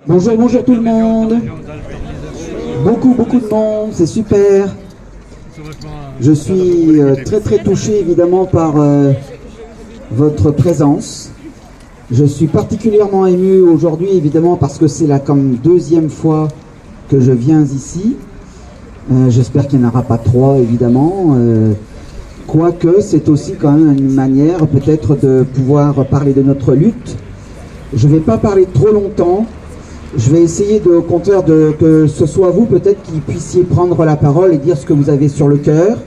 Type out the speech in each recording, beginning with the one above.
Bonjour, bonjour tout le monde. Beaucoup de monde, c'est super. Je suis très touché évidemment par votre présence. Je suis particulièrement ému aujourd'hui évidemment parce que c'est la comme deuxième fois que je viens ici. J'espère qu'il n'y en aura pas trois évidemment. Quoique c'est aussi quand même une manière peut-être de pouvoir parler de notre lutte. Je ne vais pas parler trop longtemps. Je vais essayer au contraire que ce soit vous peut-être qui puissiez prendre la parole et dire ce que vous avez sur le cœur.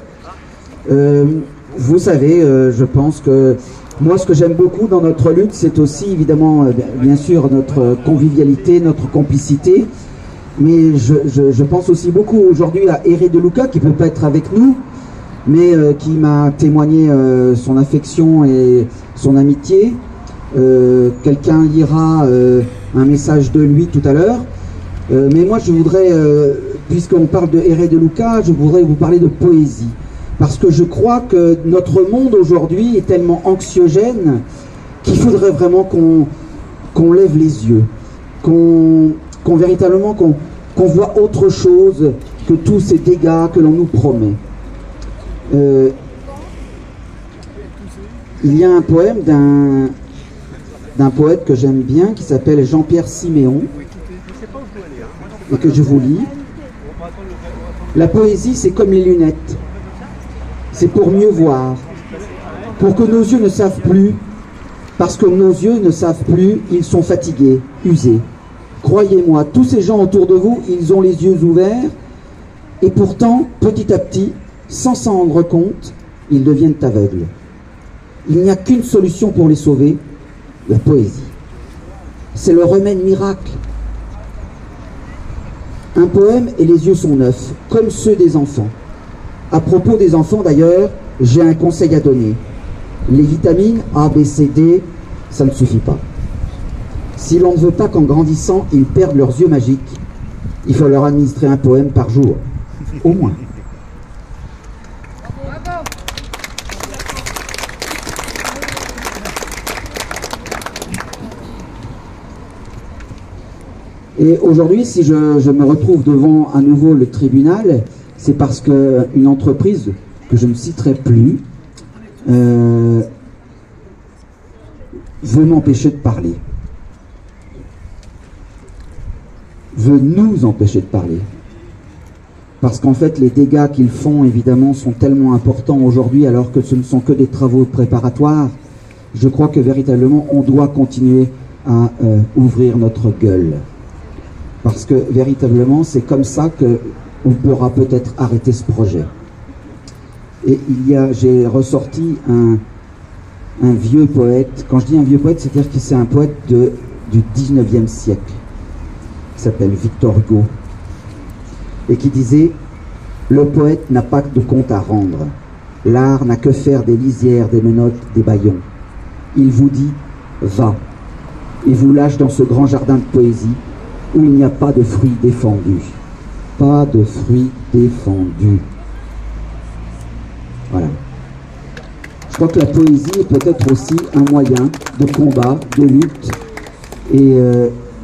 Vous savez, je pense que moi ce que j'aime beaucoup dans notre lutte, c'est aussi évidemment, bien sûr, notre convivialité, notre complicité. Mais je pense aussi beaucoup aujourd'hui à Héré de Luca qui ne peut pas être avec nous, mais qui m'a témoigné son affection et son amitié. Quelqu'un lira un message de lui tout à l'heure, mais moi je voudrais, puisqu'on parle de Héré de Luca, je voudrais vous parler de poésie, parce que je crois que notre monde aujourd'hui est tellement anxiogène qu'il faudrait vraiment qu'on lève les yeux, qu'on véritablement qu'on voit autre chose que tous ces dégâts que l'on nous promet. Il y a un poème d'un poète que j'aime bien, qui s'appelle Jean-Pierre Siméon, et que je vous lis. La poésie, c'est comme les lunettes. C'est pour mieux voir, pour que nos yeux ne savent plus, parce que nos yeux ne savent plus, ils sont fatigués, usés. Croyez-moi, tous ces gens autour de vous, ils ont les yeux ouverts, et pourtant, petit à petit, sans s'en rendre compte, ils deviennent aveugles. Il n'y a qu'une solution pour les sauver, la poésie. C'est le remède miracle. Un poème et les yeux sont neufs, comme ceux des enfants. À propos des enfants d'ailleurs, j'ai un conseil à donner. Les vitamines A, B, C, D, ça ne suffit pas. Si l'on ne veut pas qu'en grandissant, ils perdent leurs yeux magiques, il faut leur administrer un poème par jour, au moins. Et aujourd'hui, si je me retrouve devant à nouveau le tribunal, c'est parce qu'une entreprise que je ne citerai plus veut m'empêcher de parler. Veut nous empêcher de parler. Parce qu'en fait, les dégâts qu'ils font, évidemment, sont tellement importants aujourd'hui, alors que ce ne sont que des travaux préparatoires. Je crois que véritablement, on doit continuer à ouvrir notre gueule. Parce que véritablement, c'est comme ça qu'on pourra peut-être arrêter ce projet. Et j'ai ressorti un vieux poète. Quand je dis un vieux poète, c'est-à-dire que c'est un poète du 19e siècle, qui s'appelle Victor Hugo, et qui disait « Le poète n'a pas de compte à rendre. L'art n'a que faire des lisières, des menottes, des bâillons. Il vous dit « Va » et vous lâche dans ce grand jardin de poésie où il n'y a pas de fruits défendus. Pas de fruits défendus. » Voilà. Je crois que la poésie est peut-être aussi un moyen de combat, de lutte. Et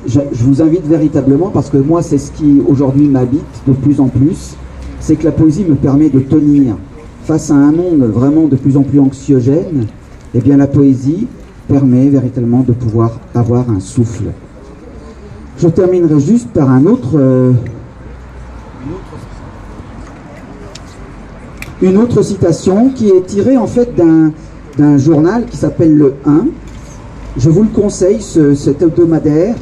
je vous invite véritablement, parce que moi c'est ce qui aujourd'hui m'habite de plus en plus, c'est que la poésie me permet de tenir face à un monde vraiment de plus en plus anxiogène. Et bien la poésie permet véritablement de pouvoir avoir un souffle. Je terminerai juste par une autre citation qui est tirée en fait d'un journal qui s'appelle Le 1. Je vous le conseille, cet hebdomadaire,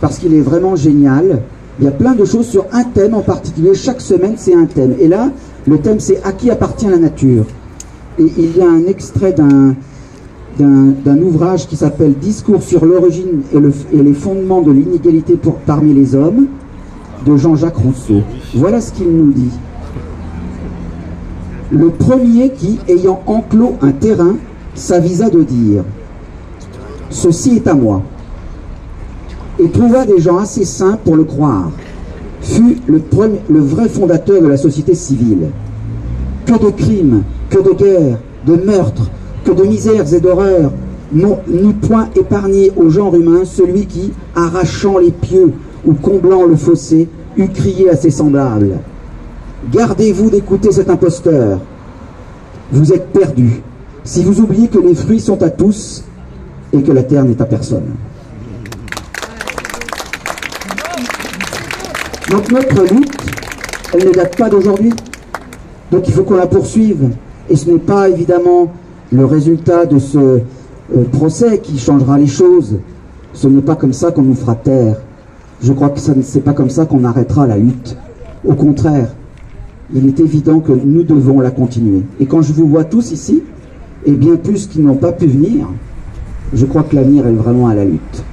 parce qu'il est vraiment génial. Il y a plein de choses sur un thème en particulier. Chaque semaine, c'est un thème. Et là, le thème, c'est « À qui appartient la nature ?» Et il y a un extrait d'un ouvrage qui s'appelle « Discours sur l'origine et les fondements de l'inégalité parmi les hommes » de Jean-Jacques Rousseau. Voilà ce qu'il nous dit. « Le premier qui, ayant enclos un terrain, s'avisa de dire « Ceci est à moi » et trouva des gens assez sains pour le croire, fut le vrai fondateur de la société civile. Que de crimes, que de guerres, de meurtres, que de misères et d'horreurs n'eût point épargné au genre humain celui qui, arrachant les pieux ou comblant le fossé, eût crié à ses semblables. Gardez-vous d'écouter cet imposteur. Vous êtes perdus si vous oubliez que les fruits sont à tous et que la terre n'est à personne. Donc notre lutte, elle ne date pas d'aujourd'hui. Donc il faut qu'on la poursuive. Et ce n'est pas évidemment le résultat de ce procès qui changera les choses. Ce n'est pas comme ça qu'on nous fera taire. Je crois que c'est pas comme ça qu'on arrêtera la lutte. Au contraire, il est évident que nous devons la continuer. Et quand je vous vois tous ici, et bien plus qui n'ont pas pu venir, je crois que l'avenir est vraiment à la lutte.